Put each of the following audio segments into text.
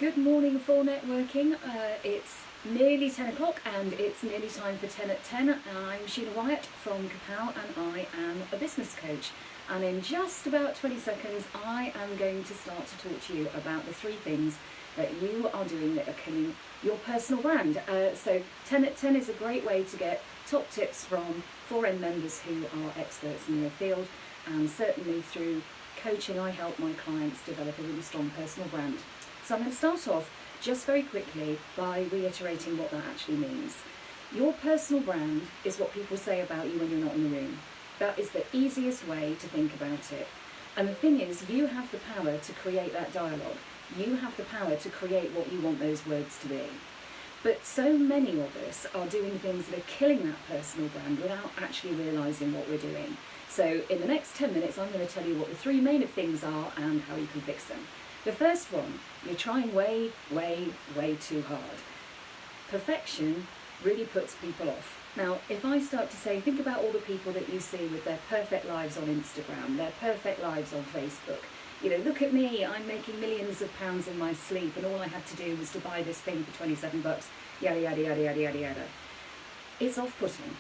Good morning for networking. It's nearly 10 o'clock and it's nearly time for 10 at 10. I'm Sheila Wyatt from KAPOW and I am a business coach. And in just about 20 seconds, I am going to start to talk to you about the 3 things that you are doing that are killing your personal brand. So 10 at 10 is a great way to get top tips from 4M members who are experts in their field. And certainly through coaching, I help my clients develop a really strong personal brand. So I'm going to start off just very quickly by reiterating what that actually means. Your personal brand is what people say about you when you're not in the room. That is the easiest way to think about it. And the thing is, you have the power to create that dialogue. You have the power to create what you want those words to be. But so many of us are doing things that are killing that personal brand without actually realising what we're doing. So in the next 10 minutes, I'm going to tell you what the 3 main things are and how you can fix them. The first one, you're trying way too hard. Perfection really puts people off. Now, if I start to say, think about all the people that you see with their perfect lives on Instagram, their perfect lives on Facebook. You know, look at me, I'm making millions of pounds in my sleep and all I had to do was to buy this thing for 27 bucks, yada, yada, yada, yada, yada, yada. It's off-putting,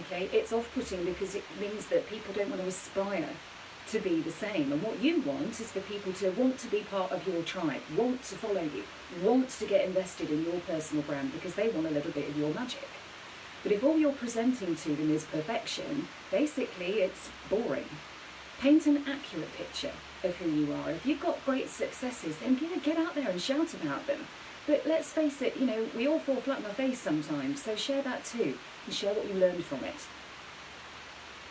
okay? It's off-putting because it means that people don't want to aspire to be the same. And what you want is for people to want to be part of your tribe, want to follow you, want to get invested in your personal brand because they want a little bit of your magic. But if all you're presenting to them is perfection, basically it's boring. Paint an accurate picture of who you are. If you've got great successes, then get out there and shout about them. But let's face it, we all fall flat on our face sometimes, so share that too, and share what you learned from it.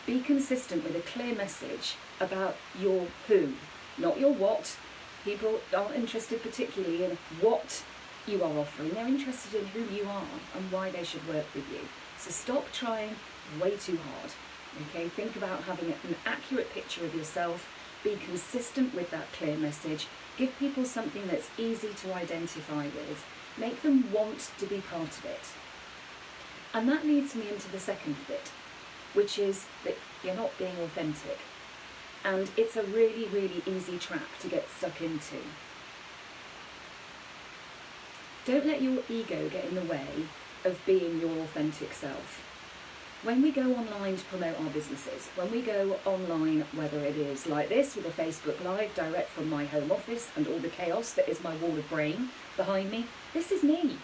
Be consistent with a clear message about your who, not your what. People aren't interested particularly in what you are offering. They're interested in who you are and why they should work with you. So stop trying way too hard. Okay, think about having an accurate picture of yourself. Be consistent with that clear message. Give people something that's easy to identify with. Make them want to be part of it. And that leads me into the second bit, which is that you're not being authentic. And it's a really easy trap to get stuck into. Don't let your ego get in the way of being your authentic self. When we go online to promote our businesses, when we go online, whether it is like this with a Facebook Live direct from my home office and all the chaos that is my wall of brain behind me, this is me.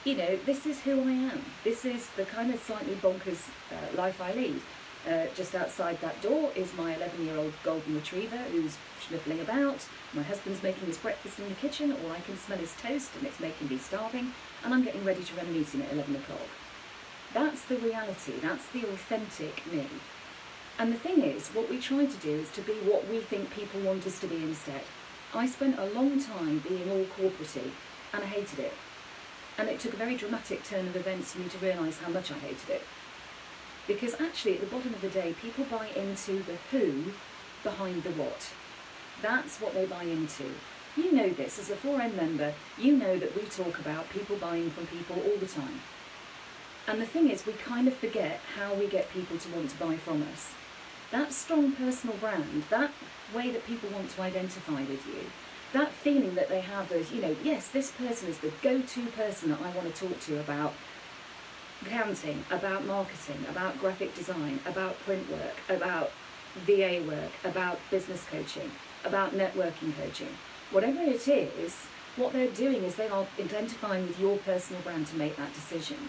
This is who I am. This is the kind of slightly bonkers life I lead. Just outside that door is my 11-year-old golden retriever who's sniffling about. My husband's making his breakfast in the kitchen. All I can smell is toast and it's making me starving. And I'm getting ready to run a meeting at 11 o'clock. That's the reality. That's the authentic me. And the thing is, what we try to do is to be what we think people want us to be instead. I spent a long time being all corporate-y and I hated it. And it took a very dramatic turn of events for me to realise how much I hated it. Because actually, at the bottom of the day, people buy into the who behind the what. That's what they buy into. You know this, as a 4M member, you know that we talk about people buying from people all the time. And the thing is, we kind of forget how we get people to want to buy from us. That strong personal brand, that way that people want to identify with you, that feeling that they have of, yes, this person is the go-to person that I want to talk to about accounting, about marketing, about graphic design, about print work, about VA work, about business coaching, about networking coaching. Whatever it is, what they're doing is they are identifying with your personal brand to make that decision.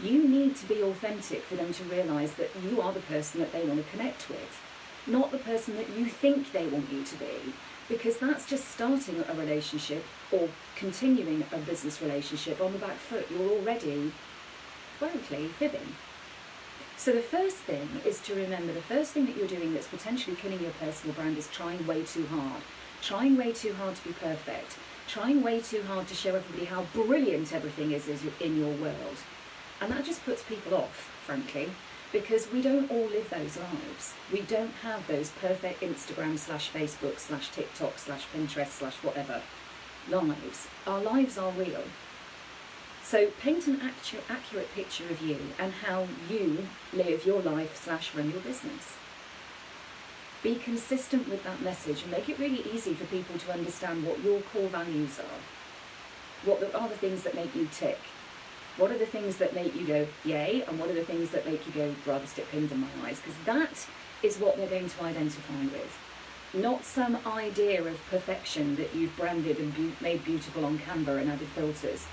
You need to be authentic for them to realise that you are the person that they want to connect with, not the person that you think they want you to be, because that's just starting a relationship or continuing a business relationship on the back foot. You're already, frankly, fibbing. So the first thing is to remember the first thing that you're doing that's potentially killing your personal brand is trying way too hard. Trying way too hard to be perfect. Trying way too hard to show everybody how brilliant everything is in your world. And that just puts people off, frankly, because we don't all live those lives. We don't have those perfect Instagram / Facebook / TikTok / Pinterest / whatever lives. Our lives are real. So paint an accurate picture of you and how you live your life / run your business. Be consistent with that message and make it really easy for people to understand what your core values are. what are the things that make you tick? What are the things that make you go, yay, and what are the things that make you go, rather stick pins in my eyes? Because that is what they're going to identify with. Not some idea of perfection that you've branded and made beautiful on Canva and added filters,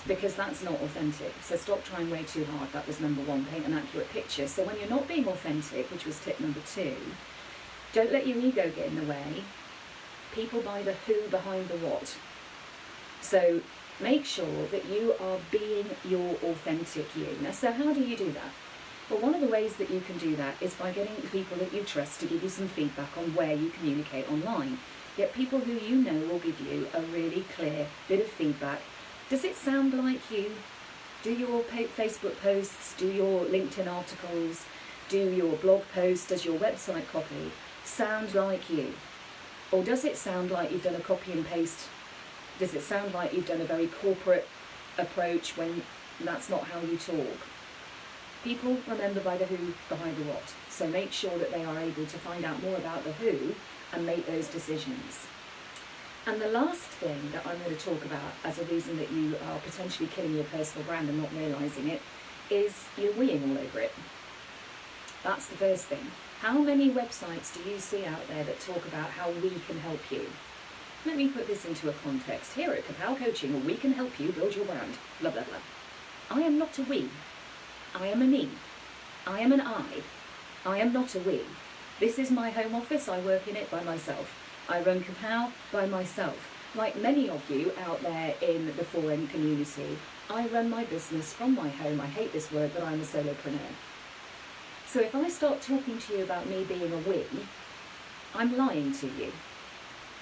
because that's not authentic. So stop trying way too hard. That was number one, paint an accurate picture. So when you're not being authentic, which was tip number two, don't let your ego get in the way. People buy the who behind the what. So make sure that you are being your authentic you. Now, so how do you do that? Well, one of the ways that you can do that is by getting people that you trust to give you some feedback on where you communicate online. Get people who you know will give you a really clear bit of feedback. Does it sound like you? Do your Facebook posts, do your LinkedIn articles, do your blog posts, does your website copy sound like you? Or does it sound like you've done a copy and paste? Does it sound like you've done a very corporate approach when that's not how you talk? People remember by the who behind the what. So make sure that they are able to find out more about the who and make those decisions. And the last thing that I'm going to talk about as a reason that you are potentially killing your personal brand and not realising it is you're weeing all over it. That's the first thing. How many websites do you see out there that talk about how we can help you? Let me put this into a context. Here at KAPOW Coaching, we can help you build your brand. Blah, blah, blah. I am not a we. I am a me. I am an I. I am not a we. This is my home office. I work in it by myself. I run KAPOW by myself. Like many of you out there in the 4M community, I run my business from my home. I hate this word, but I'm a solopreneur. So if I start talking to you about me being a we, I'm lying to you.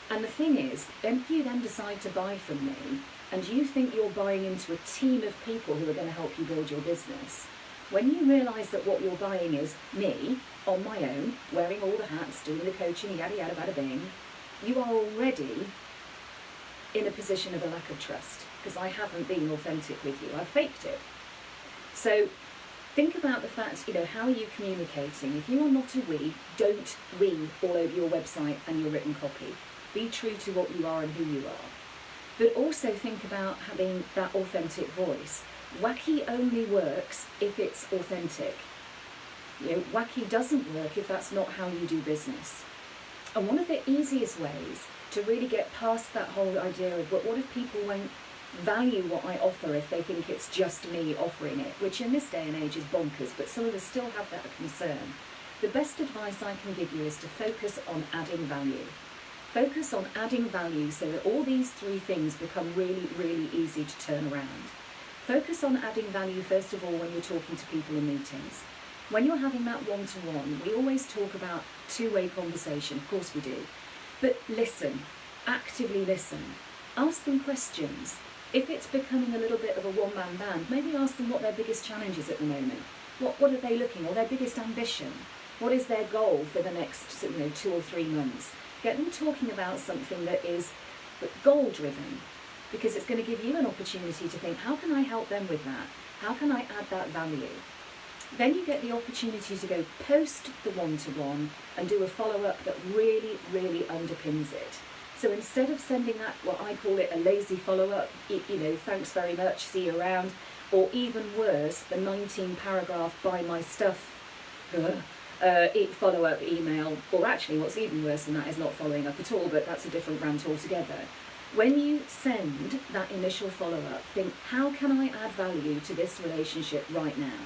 And the thing is, if you then decide to buy from me, and you think you're buying into a team of people who are going to help you build your business, when you realise that what you're buying is me, on my own, wearing all the hats, doing the coaching, yada yada bada bing, you are already in a position of a lack of trust, because I haven't been authentic with you. I've faked it. So think about the fact, how are you communicating? If you are not a we, don't we all over your website and your written copy. Be true to what you are and who you are. But also think about having that authentic voice. Wacky only works if it's authentic. Wacky doesn't work if that's not how you do business. And one of the easiest ways to really get past that whole idea of what if people won't value what I offer if they think it's just me offering it, which in this day and age is bonkers, but some of us still have that concern. The best advice I can give you is to focus on adding value. Focus on adding value so that all these three things become really, really easy to turn around. Focus on adding value, first of all, when you're talking to people in meetings. When you're having that one-to-one, we always talk about two-way conversation, of course we do. But listen, actively listen. Ask them questions. If it's becoming a little bit of a one-man band, maybe ask them what their biggest challenge is at the moment. What are they looking, or their biggest ambition? What is their goal for the next 2 or 3 months? Get them talking about something that is goal-driven, because it's going to give you an opportunity to think, how can I help them with that? How can I add that value? Then you get the opportunity to go post the one-to-one and do a follow-up that really, really underpins it. So instead of sending that, what I call it a lazy follow-up, thanks very much, see you around, or even worse, the 19-paragraph buy my stuff follow-up email, or actually what's even worse than that is not following up at all, but that's a different rant altogether. When you send that initial follow-up, think, how can I add value to this relationship right now?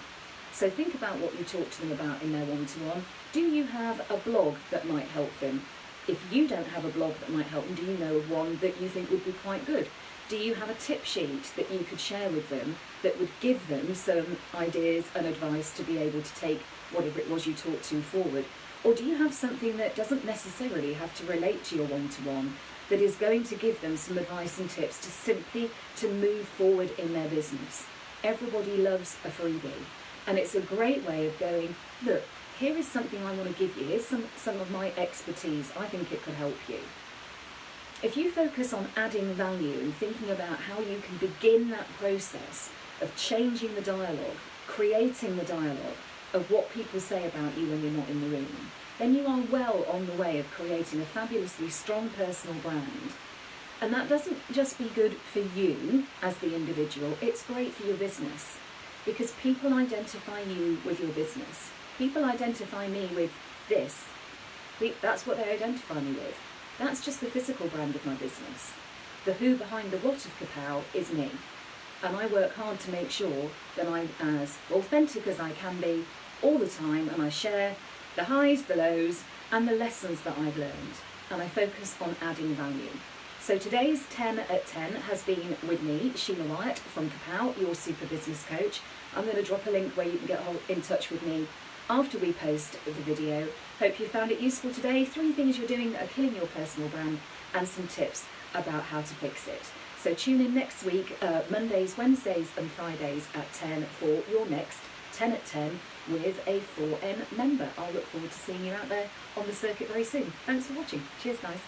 So think about what you talk to them about in their one-to-one. Do you have a blog that might help them? If you don't have a blog that might help them, do you know of one that you think would be quite good? Do you have a tip sheet that you could share with them that would give them some ideas and advice to be able to take whatever it was you talked to forward? Or do you have something that doesn't necessarily have to relate to your one-to-one, that is going to give them some advice and tips to simply to move forward in their business? Everybody loves a freebie. And it's a great way of going, look, here is something I want to give you. Here's some of my expertise. I think it could help you. If you focus on adding value and thinking about how you can begin that process of changing the dialogue, creating the dialogue of what people say about you when you're not in the room, then you are well on the way of creating a fabulously strong personal brand And that doesn't just be good for you as the individual, it's great for your business, because people identify you with your business. People identify me with this. That's what they identify me with. That's just the physical brand of my business. The who behind the what of KAPOW is me. And I work hard to make sure that I'm as authentic as I can be all the time, and I share the highs, the lows, and the lessons that I've learned. And I focus on adding value. So today's 10 at 10 has been with me, Sheila Wyatt from KAPOW, your super business coach. I'm going to drop a link where you can get in touch with me after we post the video. Hope you found it useful today. 3 things you're doing that are killing your personal brand, and some tips about how to fix it. So tune in next week, Mondays, Wednesdays and Fridays at 10 for your next 10 at 10 with a 4N member. I'll look forward to seeing you out there on the circuit very soon. Thanks for watching. Cheers guys.